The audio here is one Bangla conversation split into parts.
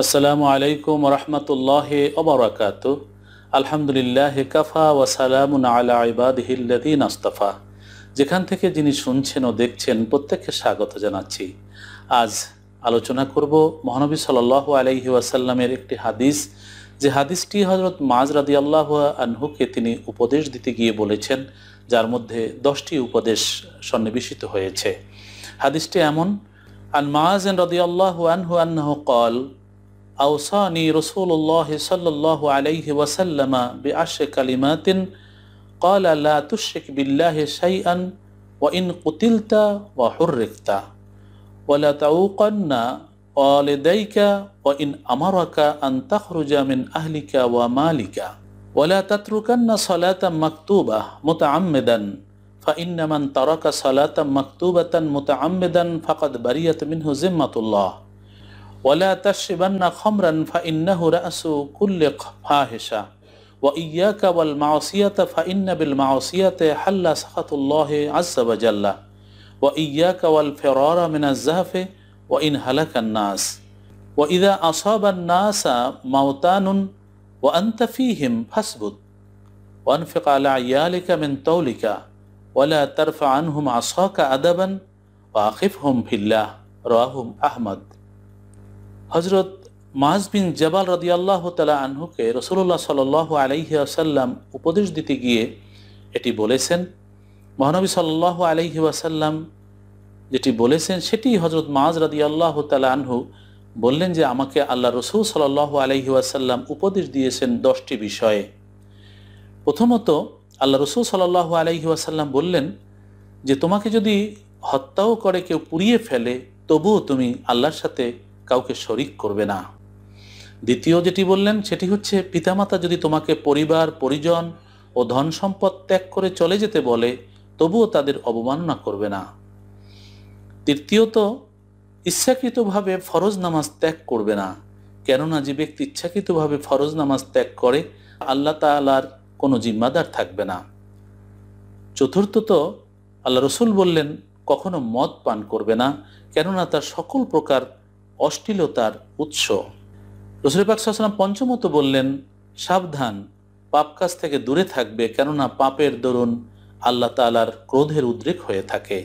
আসসালামু আলাইকুম রহমতুল্লাহি ওয়া বারাকাতুহু। আলহামদুলিল্লাহি কাফা ওয়া সালামুন আলা ইবাদিহিল্লাযীনা আসতাফা। যেখান থেকে যিনি শুনছেন ও দেখছেন প্রত্যেককে স্বাগত জানাচ্ছি। আজ আলোচনা করব মহানবী সাল্লাল্লাহু আলাইহি ওয়াসাল্লামের একটি হাদিস, যে হাদিসটি হযরত মুআয রাদিয়াল্লাহু আনহুকে তিনি উপদেশ দিতে গিয়ে বলেছেন, যার মধ্যে 10টি উপদেশ সন্নিবেশিত হয়েছে। হাদিসটি এমন: আন মুআয রাদিয়াল্লাহু আনহু আন্নাহু ক্বাল أوصاني رسول الله صلى الله عليه وسلم بعشر كلمات قال لا تشرك بالله شيئا وإن قتلت وحرقت ولا تعوقن والديك وإن أمرك أن تخرج من أهلك ومالك ولا تتركن صلاة مكتوبة متعمدا فإن من ترك صلاة مكتوبة متعمدا فقد بريت منه ذمة الله ولا تشربن خمرا فإنه رأس كل فاحشة وإياك والمعصية فإن بالمعصية حل سخط الله عز وجل وإياك والفرار من الزهف وإن هلك الناس وإذا أصاب الناس موتان وأنت فيهم فاثبت وأنفق على عيالك من طولك ولا ترفع عنهم عصاك أدبا وأخفهم في الله رواه أحمد। হযরত মুআয বিন জাবাল রাদিয়াল্লাহু তাআলা আনহুকে রাসূলুল্লাহ সাল্লাল্লাহু আলাইহি ওয়াসাল্লাম উপদেশ দিতে গিয়ে এটি বলেছেন। মহানবী সাল্লাল্লাহু আলাইহি ওয়াসাল্লাম যেটি বলেছেন সেটি হযরত মুআয রাদিয়াল্লাহু তাআলা আনহু বললেন যে আমাকে আল্লাহ রাসূল সাল্লাল্লাহু আলাইহি ওয়াসাল্লাম উপদেশ দিয়েছেন 10টি বিষয়ে। প্রথমত আল্লাহ রাসূল সাল্লাল্লাহু আলাইহি ওয়াসাল্লাম বললেন যে তোমাকে যদি হত্যাও করে কেউ, পুড়িয়ে ফেলে, তবুও তুমি আল্লাহর সাথে কাউকে শরিক করবে না। দ্বিতীয় যেটি বললেন সেটি হচ্ছে পিতামাতা যদি তোমাকে পরিবার পরিজন ও ধন সম্পদ ত্যাগ করে চলে যেতে বলে, তবুও তাদের অবমাননা করবে না। তৃতীয়ত ইচ্ছাকৃতভাবে ফরজ নামাজ ত্যাগ করবে না, কেননা যে ব্যক্তি ইচ্ছাকৃতভাবে ফরজ নামাজ ত্যাগ করে আল্লাহ তাআলার কোনো জিম্মাদার থাকবে না। চতুর্থত আল্লাহ রসুল বললেন কখনো মদ পান করবে না, কেননা তার সকল প্রকার অশ্লীলতার উৎস। রাসূল পাক সাল্লাল্লাহু আলাইহি ওয়াসাল্লাম পঞ্চমত বললেন সাবধান, পাপ কাজ থেকে দূরে থাকবে, কেননা পাপের দরুন আল্লাহ তাআলার ক্রোধের উদ্রেক হয়ে থাকে।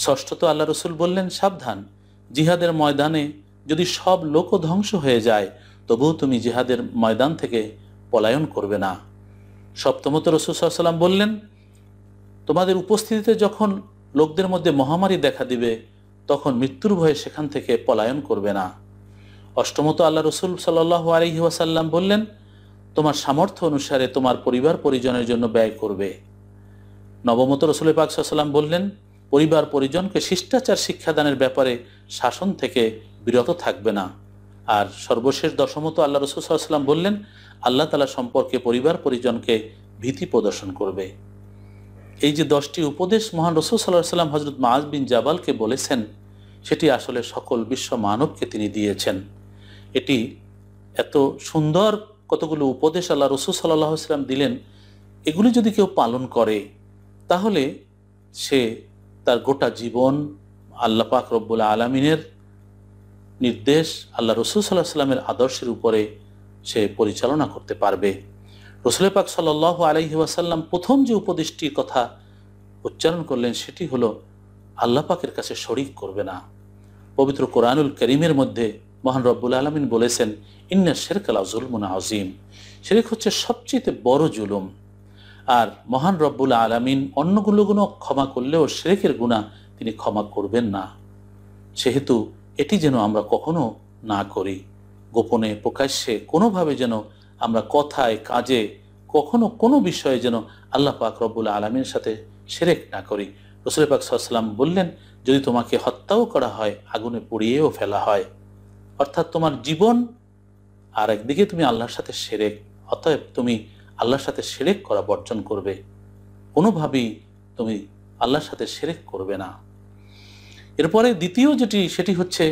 ষষ্ঠত আল্লাহ রসুল বললেন সাবধান, জিহাদের ময়দানে যদি সব লোক ধ্বংস হয়ে যায় তবুও তুমি জিহাদের ময়দান থেকে পলায়ন করবে না। সপ্তমত রাসূল সাল্লাল্লাহু আলাইহি ওয়াসাল্লাম বললেন তোমাদের উপস্থিতিতে যখন লোকদের মধ্যে মহামারী দেখা দিবে তখন মৃত্যুর ভয়ে সেখান থেকে পলায়ন করবে না। অষ্টমত আল্লাহ রসুল সাল্লাল্লাহু আলাইহি ওয়াসাল্লাম বললেন তোমার সামর্থ্য অনুসারে তোমার পরিবার পরিজনের জন্য ব্যয় করবে। নবমত রাসূল পাক সাল্লাল্লাহু আলাইহি ওয়াসাল্লাম বললেন পরিবার পরিজনকে শিষ্টাচার শিক্ষাদানের ব্যাপারে শাসন থেকে বিরত থাকবে না। আর সর্বশেষ দশমত আল্লাহ রসুল সাল্লাল্লাহু আলাইহি ওয়াসাল্লাম বললেন আল্লাহ তাআলা সম্পর্কে পরিবার পরিজনকে ভীতি প্রদর্শন করবে। এই যে 10টি উপদেশ মহান রাসূল সাল্লাল্লাহু আলাইহি ওয়াসাল্লাম হযরত মুআয বিন জাবালকে বলেছেন, সেটি আসলে সকল বিশ্ব মানবকে তিনি দিয়েছেন। এটি এত সুন্দর কতগুলো উপদেশ আল্লাহ রাসূল সাল্লাল্লাহু আলাইহি ওয়াসাল্লাম দিলেন, এগুলি যদি কেউ পালন করে তাহলে সে তার গোটা জীবন আল্লাহ পাক রব্বুল আলামিনের নির্দেশ, আল্লাহ রাসূল সাল্লাল্লাহু আলাইহি ওয়াসাল্লামের আদর্শের উপরে সে পরিচালনা করতে পারবে। রাসূল পাক সাল্লাল্লাহু আলাইহি ওয়াসাল্লাম প্রথম যে উপদেশটির কথা উচ্চারণ করলেন সেটি হলো আল্লাহ পাকের কাছে শরিক করবে না। পবিত্র কোরআনুল কারীমের মধ্যে মহান রব্বুল আলামিন বলেছেন ইন্না শিরকা লাযুলমুন আযীম, শিরক হচ্ছে সবচেয়ে বড় জুলুম। আর মহান রব্বুল আলামিন অন্যগুলো গুনাহ ক্ষমা করলেও শিরকের গুনাহ তিনি ক্ষমা করবেন না। সেহেতু এটি যেন আমরা কখনো না করি, গোপনে প্রকাশ্যে কোনোভাবে যেন আমরা কথায় কাজে কখনো কোনো বিষয়ে যেন আল্লাহ পাক রব্বুল আলামিনের সাথে শিরক না করি। রাসূল পাক সাল্লাল্লাহু আলাইহি ওয়াসাল্লাম বললেন যদি তোমাকে হত্যাও করা হয়, আগুনে পুড়িয়েও ফেলা হয়, অর্থাৎ তোমার জীবন আর একদিকে তুমি আল্লাহর সাথে শিরক, অতএব তুমি আল্লাহর সাথে শিরক করা বর্জন করবে, কোনোভাবেই তুমি আল্লাহর সাথে শিরক করবে না। এরপরে দ্বিতীয় যেটি সেটি হচ্ছে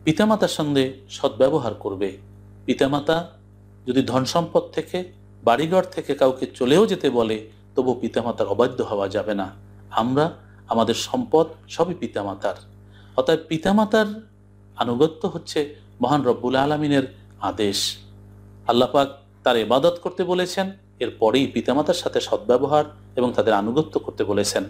পিতামাতার সঙ্গে সদ্ব্যবহার করবে। পিতামাতা যদি ধন সম্পদ থেকে বাড়িঘর থেকে কাউকে চলেও যেতে বলে তবু পিতামাতার অবাধ্য হওয়া যাবে না। আমরা আমাদের সম্পদ সবই পিতামাতার, অতএব পিতামাতার আনুগত্য হচ্ছে মহান রব্বুল আলামিনের আদেশ। আল্লাহ পাক তার ইবাদত করতে বলেছেন, এরপরেই পিতামাতার সাথে সদ্ব্যবহার এবং তাদের আনুগত্য করতে বলেছেন।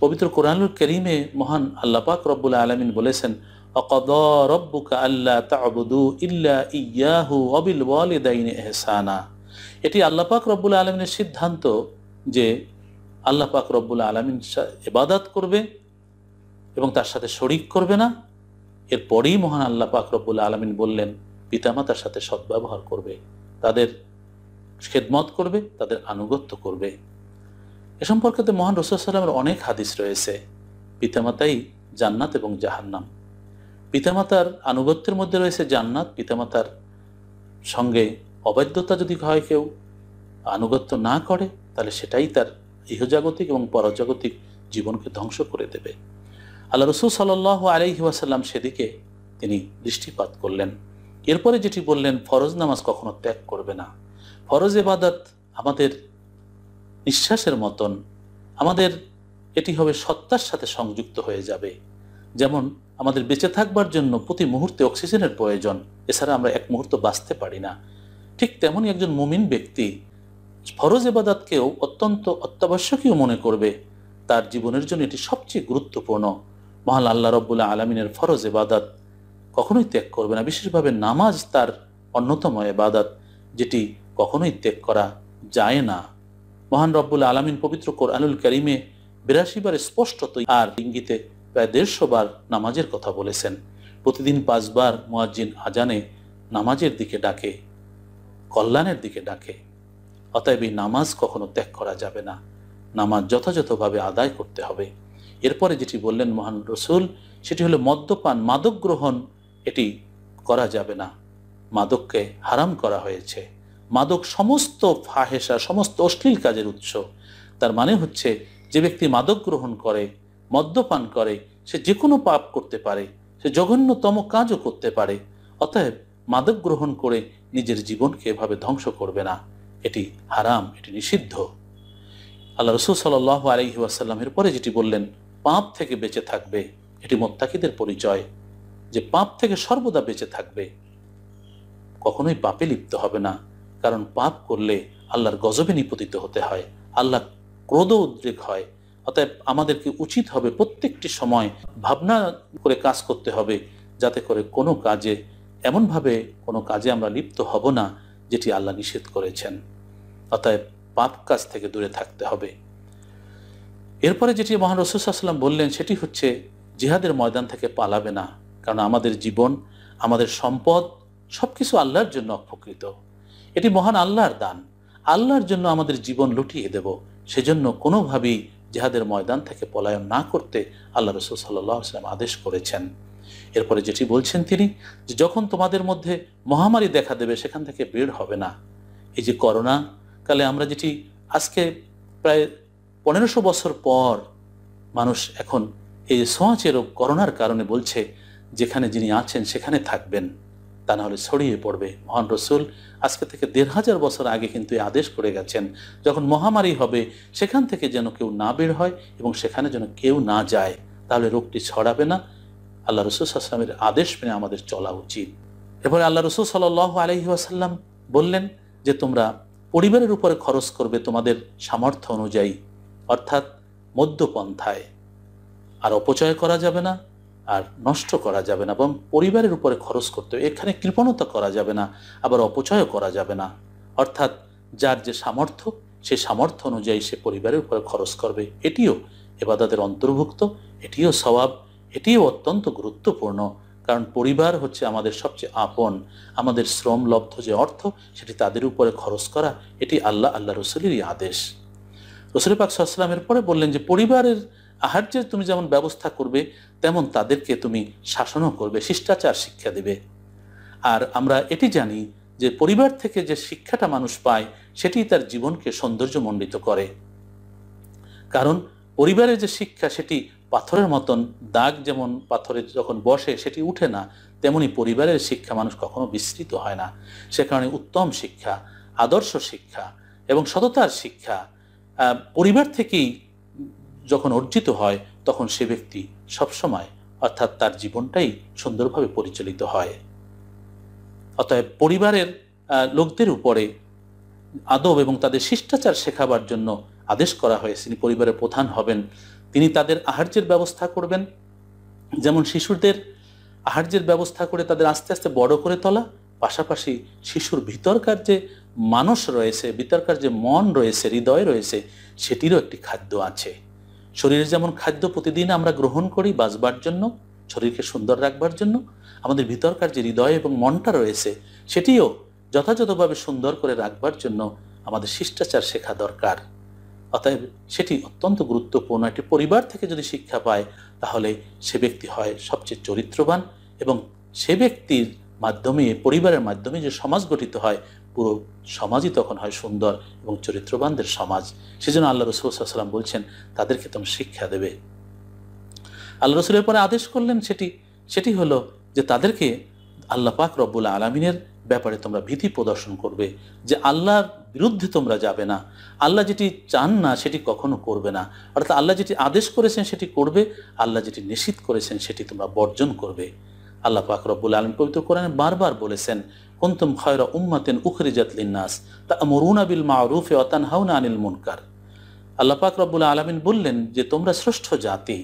পবিত্র কোরআনুল কারীমে মহান আল্লাহ পাক রব্বুল আলামিন বলেছেন, ওয়াকাদা রাব্বুকা আল্লা তা'বুদু ইল্লা ইয়্যাহু ওয়া বিল ওয়ালিদাইনি ইহসানা। এটি আল্লাহ পাক রব্বুল আলামিনের সিদ্ধান্ত যে আল্লাহ পাক রব্বুল আলামিন ইবাদত করবে এবং তার সাথে শরীক করবে না। এরপরেই মহান আল্লাহ পাক রব্বুল আলামিন বললেন পিতামাতার সাথে সদ্ব্যবহার করবে, তাদের খেদমত করবে, তাদের আনুগত্য করবে। এ সম্পর্কে মহান রাসূল সাল্লাল্লাহু আলাইহি ওয়াসাল্লামের অনেক হাদিস রয়েছে। পিতামাতাই জান্নাত এবং জাহান্নাম। পিতামাতার আনুগত্যের মধ্যে রয়েছে জান্নাত। পিতামাতার সঙ্গে অবাধ্যতা যদি হয়, কেউ আনুগত্য না করে, তাহলে সেটাই তার ইহজাগতিক এবং পরজাগতিক জীবনকে ধ্বংস করে দেবে। আল্লাহ রাসূল সাল্লাল্লাহু আলাইহি ওয়াসাল্লাম সেদিকে তিনি দৃষ্টিপাত করলেন। এরপরে যেটি বললেন, ফরজ নামাজ কখনো ত্যাগ করবে না। ফরজ ইবাদত আমাদের নিঃশ্বাসের মতন, আমাদের এটি হবে সত্তার সাথে সংযুক্ত হয়ে যাবে। যেমন আমাদের বেঁচে থাকবার জন্য প্রতি মুহূর্তে অক্সিজেনের প্রয়োজন, এছাড়া আমরা এক মুহূর্ত বাঁচতে পারি না। ঠিক তেমনই একজন মুমিন ব্যক্তি ফরজ ইবাদতকেও অত্যন্ত অত্যাবশ্যকীয় মনে করবে। তার জীবনের জন্য এটি সবচেয়ে গুরুত্বপূর্ণ। মহান আল্লাহ রাব্বুল আলামিনের ফরজ ইবাদত কখনোই ত্যাগ করবে না। বিশেষভাবে নামাজ তার অন্যতম ইবাদত, যেটি কখনোই ত্যাগ করা যায় না। মহান রব্বুল আলামিন পবিত্র কোরআনুল কারীমে ৮২ বার স্পষ্টত আর ইঙ্গিতে প্রায় ১৫০ বার নামাজের কথা বলেছেন। প্রতিদিন ৫ বার মুয়াজ্জিন আজানে নামাজের দিকে ডাকে, কল্যাণের দিকে ডাকে। অতএব এই নামাজ কখনো ত্যাগ করা যাবে না। নামাজ যথাযথভাবে আদায় করতে হবে। এরপরে যেটি বললেন মহান রসুল, সেটি হলো মদ্যপান, মাদক গ্রহণ, এটি করা যাবে না। মাদককে হারাম করা হয়েছে। মাদক সমস্ত ফাহেসা, সমস্ত অশ্লীল কাজের উৎস। তার মানে হচ্ছে যে ব্যক্তি মাদক গ্রহণ করে, মদ্যপান করে, সে যে কোনো পাপ করতে পারে, সে জঘন্যতম কাজও করতে পারে। অতএব মাদক গ্রহণ করে নিজের জীবনকে এভাবে ধ্বংস করবে না। এটি হারাম, এটি নিষিদ্ধ। আল্লাহ রাসূল সাল্লাল্লাহু আলাইহি ওয়াসাল্লামের পরে যেটি বললেন, পাপ থেকে বেঁচে থাকবে। এটি মুত্তাকিদের পরিচয়, যে পাপ থেকে সর্বদা বেঁচে থাকবে, কখনোই পাপে লিপ্ত হবে না। কারণ পাপ করলে আল্লাহর গজবে নিপতিত হতে হয়, আল্লাহ ক্রোধ উদ্রেক হয়। অতএব আমাদেরকে উচিত হবে প্রত্যেকটি সময় ভাবনা করে কাজ করতে হবে, যাতে করে কোনো কাজে এমনভাবে কোনো কাজে আমরা লিপ্ত হব না যেটি আল্লাহ নিষেধ করেছেন। অতএব পাপ কাজ থেকে দূরে থাকতে হবে। এরপরে যেটি মহান রাসূল সাল্লাল্লাহু আলাইহি ওয়াসাল্লাম বললেন, সেটি হচ্ছে জিহাদের ময়দান থেকে পালাবে না। কারণ আমাদের জীবন, আমাদের সম্পদ সবকিছু আল্লাহর জন্য অপকৃত। এটি মহান আল্লাহর দান। আল্লাহর জন্য আমাদের জীবন লুটিয়ে দেব। সেজন্য কোনোভাবেই জিহাদের ময়দান থেকে পলায়ন না করতে আল্লাহ রাসূল সাল্লাল্লাহু আলাইহি ওয়াসাল্লাম আদেশ করেছেন। এরপরে যেটি বলছেন তিনি, যে যখন তোমাদের মধ্যে মহামারী দেখা দেবে, সেখান থেকে বের হবে না। এই যে করোনা কালে আমরা যেটি আজকে প্রায় ১৫০০ বছর পর মানুষ এখন এই ছোঁয়াচে রোগ করোনার কারণে বলছে, যেখানে যিনি আছেন সেখানে থাকবেন, তা না হলে ছড়িয়ে পড়বে। মহান রসুল আজকে থেকে ১৫০০ বছর আগে কিন্তু এই আদেশ করে গেছেন, যখন মহামারী হবে সেখান থেকে যেন কেউ না বের হয় এবং সেখানে যেন কেউ না যায়, তাহলে রোগটি ছড়াবে না। আল্লাহ রাসূল সাল্লাল্লাহু আলাইহি ওয়াসাল্লামের আদেশ মেনে আমাদের চলা উচিত। এরপরে আল্লাহ রাসূল সাল্লাল্লাহু আলাইহি ওয়াসাল্লাম বললেন যে তোমরা পরিবারের উপরে খরচ করবে তোমাদের সামর্থ্য অনুযায়ী, অর্থাৎ মধ্যপন্থায়। আর অপচয় করা যাবে না, আর নষ্ট করা যাবে না, এবং পরিবারের উপরে খরচ করতে হবে। এখানে কৃপণতা করা যাবে না, আবার অপচয়ও করা যাবে না। অর্থাৎ যার যে সামর্থ্য, সেই সামর্থ্য অনুযায়ী সে পরিবারের উপরে খরচ করবে। এটিও ইবাদতের অন্তর্ভুক্ত, এটিও সওয়াব, এটিও অত্যন্ত গুরুত্বপূর্ণ। কারণ পরিবার হচ্ছে আমাদের সবচেয়ে আপন। আমাদের শ্রমলব্ধ যে অর্থ, সেটি তাদের উপরে খরচ করা, এটি আল্লাহ রসুলেরই আদেশ। রাসূল পাক সাল্লাল্লাহু আলাইহি ওয়াসাল্লামের পরে বললেন যে পরিবারের আহার্যের তুমি যেমন ব্যবস্থা করবে, তেমন তাদেরকে তুমি শাসনও করবে, শিষ্টাচার শিক্ষা দিবে। আর আমরা এটি জানি যে পরিবার থেকে যে শিক্ষাটা মানুষ পায়, সেটি তার জীবনকে সৌন্দর্যমণ্ডিত করে। কারণ পরিবারের যে শিক্ষা, সেটি পাথরের মতন, দাগ যেমন পাথরে যখন বসে সেটি উঠে না, তেমনি পরিবারের শিক্ষা মানুষ কখনো বিস্মৃত হয় না। সে কারণে উত্তম শিক্ষা, আদর্শ শিক্ষা এবং সততার শিক্ষা পরিবার থেকেই যখন অর্জিত হয়, তখন সে ব্যক্তি সবসময়, অর্থাৎ তার জীবনটাই সুন্দরভাবে পরিচালিত হয়। অতএব পরিবারের লোকদের উপরে আদব এবং তাদের শিষ্টাচার শেখাবার জন্য আদেশ করা হয়েছে। তিনি পরিবারের প্রধান হবেন, তিনি তাদের আহার্যের ব্যবস্থা করবেন, যেমন শিশুদের আহার্যের ব্যবস্থা করে তাদের আস্তে আস্তে বড় করে তোলা, পাশাপাশি শিশুর ভিতরকার যে মানুষ রয়েছে, ভিতরকার যে মন রয়েছে, হৃদয় রয়েছে, সেটিরও একটি খাদ্য আছে। শরীরে যেমন খাদ্য প্রতিদিন আমরা গ্রহণ করি বাঁচবার জন্য, শরীরকে সুন্দর রাখবার জন্য, আমাদের ভিতরকার যে হৃদয় এবং মনটা রয়েছে সেটিও যথাযথভাবে সুন্দর করে রাখবার জন্য আমাদের শিষ্টাচার শেখা দরকার। অতএব সেটি অত্যন্ত গুরুত্বপূর্ণ। একটি পরিবার থেকে যদি শিক্ষা পায় তাহলে সে ব্যক্তি হয় সবচেয়ে চরিত্রবান, এবং সে ব্যক্তির মাধ্যমে, পরিবারের মাধ্যমে যে সমাজ গঠিত হয়, পুরো সমাজই তখন হয় সুন্দর এবং চরিত্রবানদের সমাজ। সেজন্য আল্লাহ রাসূল সাল্লাল্লাহু আলাইহি ওয়াসাল্লাম বলছেন তাদেরকে তোমরা শিক্ষা দেবে। আল্লাহ রাসূলের পরে আদেশ করলেন সেটি হলো যে তাদেরকে আল্লাহ পাক রব্বুল আলামিনের ব্যাপারে তোমরা ভীতি প্রদর্শন করবে, যে আল্লাহর বিরুদ্ধে তোমরা যাবে না, আল্লাহ যেটি চান না সেটি কখনো করবে না, অর্থাৎ আল্লাহ যেটি আদেশ করেছেন সেটি করবে, আল্লাহ যেটি নিষিদ্ধ করেছেন সেটি তোমরা বর্জন করবে। আল্লাহ পাক রব্বুল আলামিন পবিত্র কোরআনে বারবার বলেছেন, কুনতুম খায়রা উম্মাতিন উখরিজাত লিন-নাস তা'মুরুনা বিল মা'রুফি ওয়া তানহাউনা আনিল মুনকার। আল্লাহ পাক রব্বুল আলামিন বললেন যে তোমরা শ্রেষ্ঠ জাতি,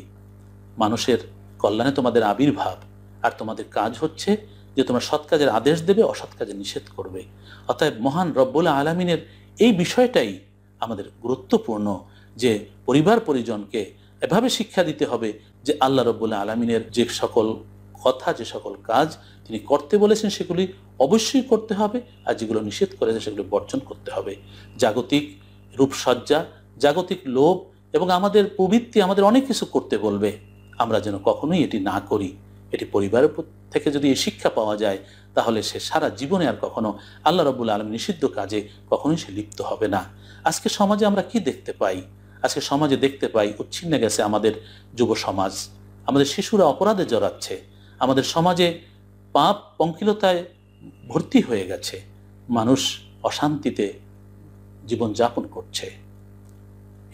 মানুষের কল্যাণে তোমাদের আবির্ভাব, আর তোমাদের কাজ হচ্ছে যে তোমরা সৎ কাজের আদেশ দেবে, অসৎ কাজে নিষেধ করবে। অতএব মহান রব্বুল আলামিনের এই বিষয়টাই আমাদের গুরুত্বপূর্ণ, যে পরিবার পরিজনকে এভাবে শিক্ষা দিতে হবে যে আল্লাহ রব্বুল আলামিনের যে সকল কথা, যে সকল কাজ তিনি করতে বলেছেন সেগুলি অবশ্যই করতে হবে, আর যেগুলো নিষেধ করেছে সেগুলো বর্জন করতে হবে। জাগতিক রূপসজ্জা, জাগতিক লোভ এবং আমাদের প্রবৃত্তি আমাদের অনেক কিছু করতে বলবে, আমরা যেন কখনোই এটি না করি। এটি পরিবারের থেকে যদি এই শিক্ষা পাওয়া যায় তাহলে সে সারা জীবনে আর কখনো আল্লাহ রাব্বুল আলামিন নিষিদ্ধ কাজে কখনোই সে লিপ্ত হবে না। আজকে সমাজে আমরা কি দেখতে পাই? আজকে সমাজে দেখতে পাই উচ্ছিন্নে গেছে আমাদের যুব সমাজ, আমাদের শিশুরা অপরাধে জড়াচ্ছে, আমাদের সমাজে পাপ পঙ্কিলতায় ভর্তি হয়ে গেছে, মানুষ অশান্তিতে জীবনযাপন করছে।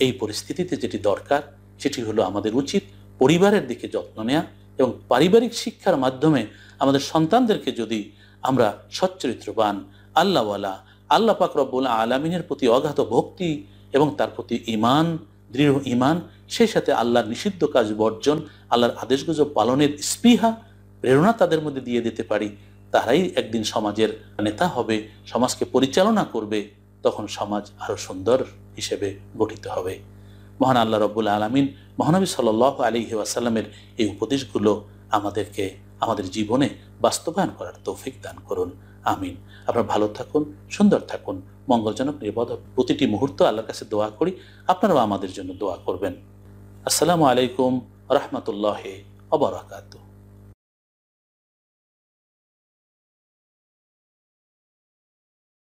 এই পরিস্থিতিতে যেটি দরকার সেটি হলো আমাদের উচিত পরিবারের দিকে যত্ন নেওয়া, এবং পারিবারিক শিক্ষার মাধ্যমে আমাদের সন্তানদেরকে যদি আমরা সচ্চরিত্রবান, আল্লাহওয়ালা, আল্লাহ পাক রব্বুল আলামিনের প্রতি অগাধ ভক্তি এবং তার প্রতি ঈমান, দৃঢ় ঈমান, সেই সাথে আল্লাহর নিষিদ্ধ কাজ বর্জন, আল্লাহর আদেশগুলো পালনের স্পৃহা, প্রেরণা তাদের মধ্যে দিয়ে দিতে পারি, তারাই একদিন সমাজের নেতা হবে, সমাজকে পরিচালনা করবে, তখন সমাজ আরো সুন্দর হিসেবে গঠিত হবে। মহান আল্লাহ রব্বুল আলামিন মহানবী সাল্লাল্লাহু আলাইহি ওয়াসাল্লামের এই উপদেশগুলো আমাদেরকে আমাদের জীবনে বাস্তবায়ন করার তৌফিক দান করুন। আমিন। আপনারা ভালো থাকুন, সুন্দর থাকুন, মঙ্গলজনক নিরাপদ প্রতিটি মুহূর্ত আল্লাহর কাছে দোয়া করি, আপনারাও আমাদের জন্য দোয়া করবেন। আসসালামু আলাইকুম ওয়া রাহমাতুল্লাহি ওয়া বারাকাতুহু।